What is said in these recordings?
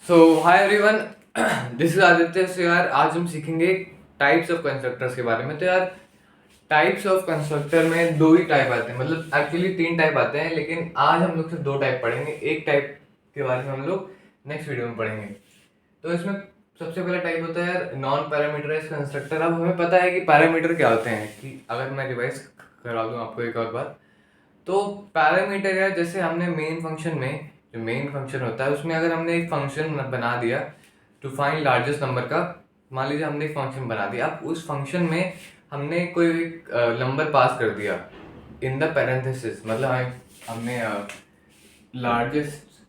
So hi everyone, this is Aditya. से यार आज हम सीखेंगे टाइप्स ऑफ कंस्ट्रक्टर्स के बारे में। तो यार टाइप्स ऑफ कंस्ट्रक्टर में दो ही टाइप आते हैं, मतलब एक्चुअली तीन टाइप आते हैं, लेकिन आज हम लोग सिर्फ दो टाइप पढ़ेंगे। एक टाइप के बारे में हम लोग नेक्स्ट वीडियो में पढ़ेंगे। तो इसमें सबसे पहला टाइप होता है यार नॉन पैरामीटराइज कंस्ट्रक्टर। अब हमें पता है कि पैरामीटर क्या होते हैं, कि अगर मैं रिवाइज करा दूं आपको एक और बार, तो पैरामीटर या जैसे हमने मेन फंक्शन में, जो मेन फंक्शन होता है उसमें अगर हमने एक फंक्शन बना दिया टू फाइंड लार्जेस्ट नंबर का, मान लीजिए हमने एक फंक्शन बना दिया। अब उस फंक्शन में हमने कोई एक नंबर पास कर दिया इन द पैरेंथेसिस, मतलब हमने लार्जेस्ट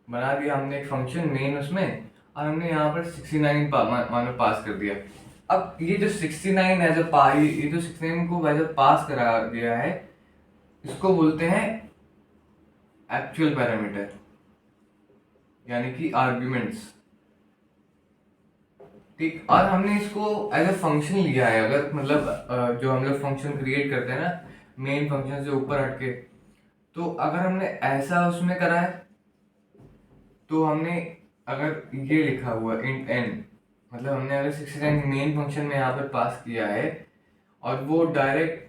बना दिया, हमने एक फंक्शन मेन उसमें, और हमने यहाँ पर 69 मानो पास कर दिया। अब ये जो 69 एज अ ये जो 69 को एज अ पास करा गया है, इसको बोलते हैं एक्चुअल पैरामीटर, यानी कि आर्ग्यूमेंट्स। ठीक, और हमने इसको एज अ फंक्शन लिया है। अगर मतलब जो हम लोग फंक्शन क्रिएट करते हैं ना मेन फंक्शन से ऊपर हटके, तो अगर हमने ऐसा उसमें करा है, तो हमने अगर ये लिखा हुआ इंट एन, मतलब हमने अगर 69 मेन फंक्शन में यहाँ पर पास किया है और वो डायरेक्ट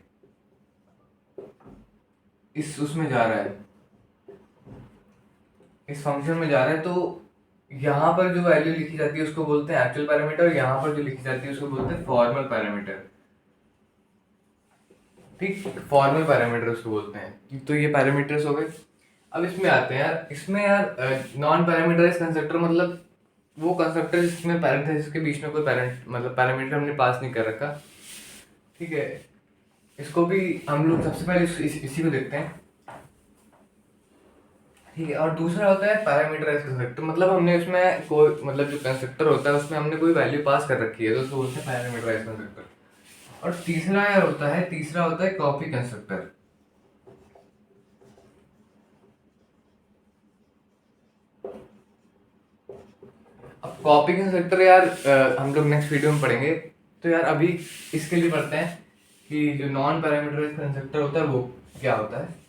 इस उसमें जा रहा है, इस फंक्शन में जा रहा है, तो यहाँ पर जो वैल्यू लिखी जाती है उसको बोलते हैं एक्चुअल पैरामीटर, और यहाँ पर जो लिखी जाती है उसको बोलते हैं फॉर्मल पैरामीटर। ठीक, फॉर्मल पैरामीटर उसको बोलते हैं। तो ये पैरामीटर्स हो गए। अब इसमें आते हैं यार, इसमें यार नॉन पैरामीटराइज कंस्ट्रक्टर मतलब वो कंस्ट्रक्टर जिसमें पैरेंथेसिस के बीच में कोई मतलब पैरामीटर हमने पास नहीं कर रखा। ठीक है, इसको भी हम लोग सबसे पहले इसी को देखते हैं। ठीक है, और दूसरा होता है पैरामीटराइज कंस्ट्रक्टर, मतलब हमने उसमें कोई मतलब जो कंस्ट्रक्टर होता है उसमें हमने कोई वैल्यू पास कर रखी है, तो उसको बोलते हैं पैरामीटराइज कंस्ट्रक्टर। और तीसरा होता है कॉपी कंस्ट्रक्टर। अब कॉपी कंस्ट्रक्टर यार हम लोग नेक्स्ट वीडियो में पढ़ेंगे। तो यार अभी इसके लिए पढ़ते हैं कि जो नॉन पैरामीटराइज कंस्ट्रक्टर होता है वो क्या होता है।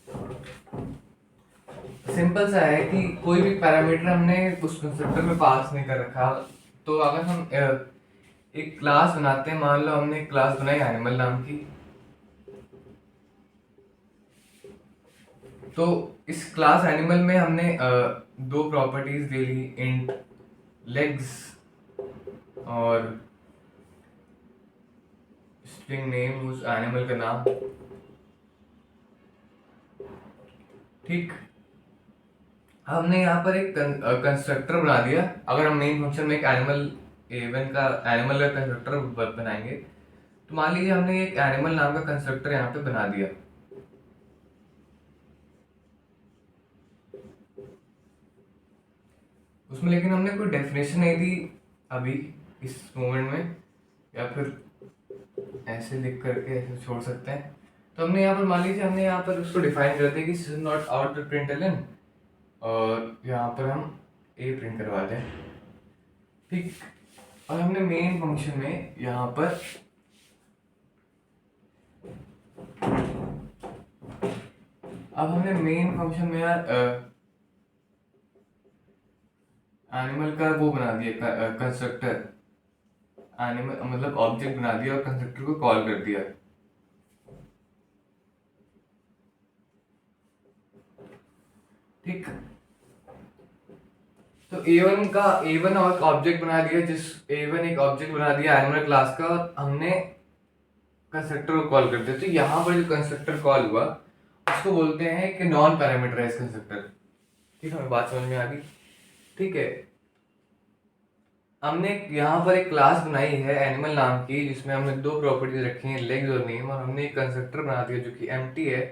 सिंपल सा है कि कोई भी पैरामीटर हमने उस कंस्ट्रक्टर में पास नहीं कर रखा, तो अगर हम एक क्लास बनाते हैं, मान लो हमने एक क्लास बनाई एनिमल नाम की, तो इस क्लास एनिमल में हमने दो प्रॉपर्टीज दे ली, इंट लेग्स और स्ट्रिंग नेम, उस एनिमल का नाम। ठीक, हमने यहाँ पर एक कंस्ट्रक्टर बना दिया। अगर हम मेन फंक्शन में एक एनिमल एनिमल का कंस्ट्रक्टर बनाएंगे, तो मान लीजिए हमने एक एनिमल नाम का कंस्ट्रक्टर यहाँ पे बना दिया। उसमें लेकिन हमने कोई डेफिनेशन नहीं दी अभी इस मोमेंट में, या फिर ऐसे लिख करके ऐसे छोड़ सकते हैं। तो हमने यहाँ पर मान लीजिए हमने यहाँ पर उसको डिफाइन कर दिया कि this is not out print Alan, और यहाँ पर हम ए प्रिंट करवा दें। ठीक, और हमने मेन फंक्शन में यहाँ पर अब हमने मेन फंक्शन में यार एनिमल का वो बना दिया कंस्ट्रक्टर, एनिमल मतलब ऑब्जेक्ट बना दिया और कंस्ट्रक्टर को कॉल कर दिया। ठीक, तो A1 और ऑब्जेक्ट बना दिया, A1 एक ऑब्जेक्ट बना दिया एनिमल क्लास का, और हमने कंस्ट्रक्टर को कॉल कर दिया। तो यहाँ पर जो कंस्ट्रक्टर कॉल हुआ उसको बोलते हैं कि नॉन पैरामीटराइज कंस्ट्रक्टर। ठीक, हमें बात समझ में आ गई। ठीक है, हमने यहाँ पर एक क्लास बनाई है एनिमल नाम की, जिसमें हमने दो प्रॉपर्टीज रखी हैं, लेग्स और नेम, और हमने एक कंस्ट्रक्टर बना दिया जो कि एम्प्टी है।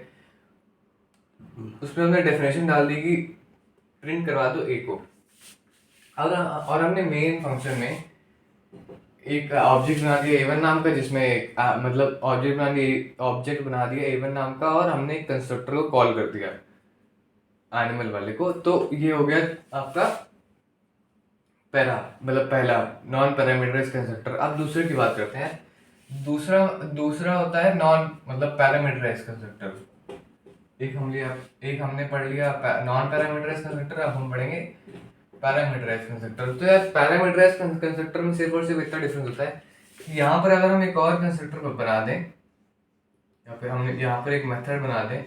उसमें हमने डेफिनेशन डाल दी कि प्रिंट करवा दो ए को। और हमने मेन फंक्शन में एक ऑब्जेक्ट बना दिया A1 नाम का, जिसमें मतलब ऑब्जेक्ट बना दिया A1 नाम का, और हमने एक कंस्ट्रक्टर को कॉल कर दिया एनिमल वाले को। तो ये हो गया आपका पहला नॉन पैरामीटराइज्ड कंस्ट्रक्टर। अब दूसरे की बात करते हैं। दूसरा दूसरा होता है नॉन मतलब पैरामीटराइज्ड कंस्ट्रक्टर। एक हमने पढ़ लिया नॉन पैरामीटराइज्ड कंस्ट्रक्टर। अब हम पढ़ेंगे पैरामीटराइज कंस्ट्रक्टर। तो यार पैरामीटराइज कंस्ट्रक्टर में सिर्फ और सिर्फ इतना डिफरेंस होता है कि यहाँ पर अगर हम एक और कंस्ट्रक्टर बना दें, या फिर हम यहाँ पर एक मेथड बना दें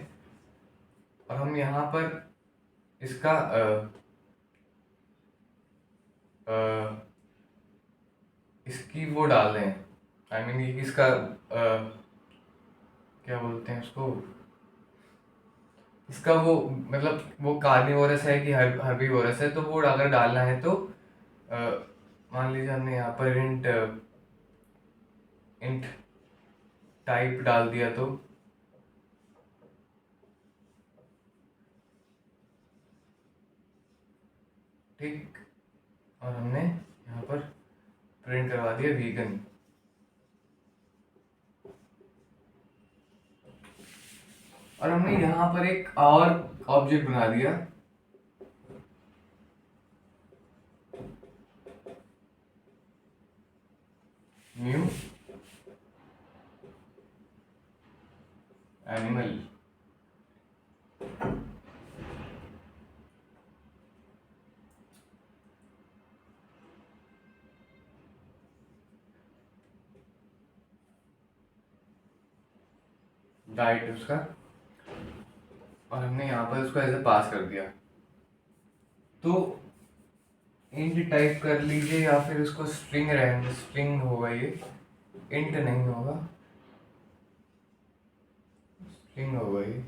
और हम यहाँ पर इसका इसकी वो डाल दें, आई मीन इसका क्या बोलते हैं उसको, इसका वो मतलब वो कार्निवोरस है कि हर्बीवोरस है, तो वो अगर डालना है तो मान लीजिए हमने यहाँ पर इंट इंट टाइप डाल दिया तो ठीक, और हमने यहाँ पर प्रिंट करवा दिया वीगन। और हमने यहाँ पर एक और ऑब्जेक्ट बना दिया न्यू एनिमल। डाइट उसका, और हमने यहाँ पर उसको ऐसे पास कर दिया। तो इंट टाइप कर लीजिए या फिर उसको स्ट्रिंग रहने, स्ट्रिंग होगा ये, इंट नहीं होगा, स्ट्रिंग होगा ये,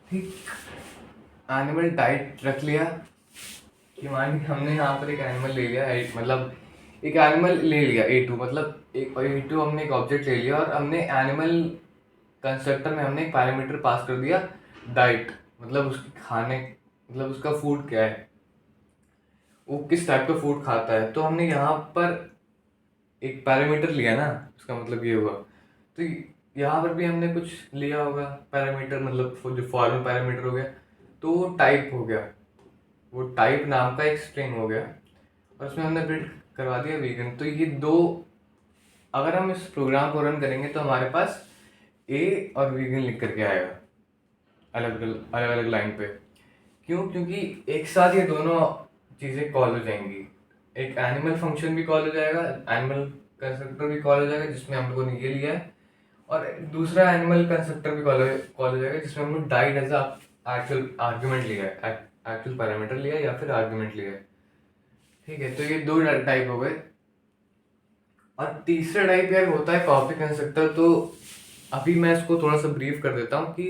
ठीक। एनिमल टाइप रख लिया कि मान लीजिए हमने यहाँ पर एक एनिमल ले लिया, मतलब एक एनिमल ले लिया A2, मतलब एक A2 हमने एक ऑब्जेक्ट ले लिया और हमने एनिमल कंस्ट्रक्टर में हमने एक पैरामीटर पास कर दिया डाइट, मतलब उसके खाने, मतलब उसका फूड क्या है, वो किस टाइप का फूड खाता है। तो हमने यहाँ पर एक पैरामीटर लिया ना, उसका मतलब ये हुआ। तो यहाँ पर भी हमने कुछ लिया होगा पैरामीटर, मतलब जो फॉर्मल पैरामीटर हो गया, तो वो टाइप हो गया, वो टाइप नाम का एक स्ट्रिंग हो गया, और उसमें हमने प्रिंट करवा दिया वीगन। तो ये दो, अगर हम इस प्रोग्राम को रन करेंगे तो हमारे पास ए और वीगन लिख करके आएगा अलग अलग लाइन पे। क्यों? क्योंकि एक साथ ये दोनों चीज़ें कॉल हो जाएंगी, एक एनिमल फंक्शन भी कॉल हो जाएगा, एनिमल कंस्ट्रक्टर भी कॉल हो जाएगा जिसमें हम लोगों ने ये लिया है, और दूसरा एनिमल कंस्ट्रक्टर भी कॉल हो जाएगा जिसमें हम लोग डाइट एज एक्चुअल आर्ग्यूमेंट लिया है, एक्चुअल पैरामीटर लिया है या फिर आर्ग्यूमेंट लिया है, ठीक है। तो ये दो टाइप हो गए। और तीसरा टाइप यार होता है कॉपी कंस्ट्रक्टर। तो अभी मैं इसको थोड़ा सा ब्रीफ कर देता हूँ कि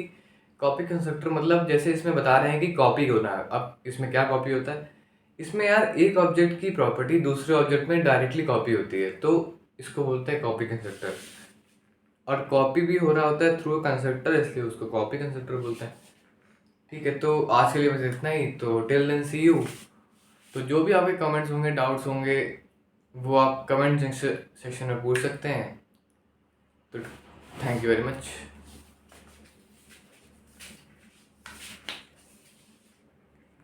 कॉपी कंस्ट्रक्टर मतलब जैसे इसमें बता रहे हैं कि कॉपी होना है। अब इसमें क्या कॉपी होता है, इसमें यार एक ऑब्जेक्ट की प्रॉपर्टी दूसरे ऑब्जेक्ट में डायरेक्टली कॉपी होती है, तो इसको बोलते हैं कॉपी कंस्ट्रक्टर। और कॉपी भी हो रहा होता है थ्रू कंस्ट्रक्टर, इसलिए उसको कॉपी कंस्ट्रक्टर बोलते हैं, ठीक है। तो आज के लिए बस इतना ही। तो टिल देन सी यू। तो जो भी आपके कमेंट्स होंगे, डाउट्स होंगे, वो आप कमेंट सेक्शन में पूछ सकते हैं। तो थैंक यू वेरी मच।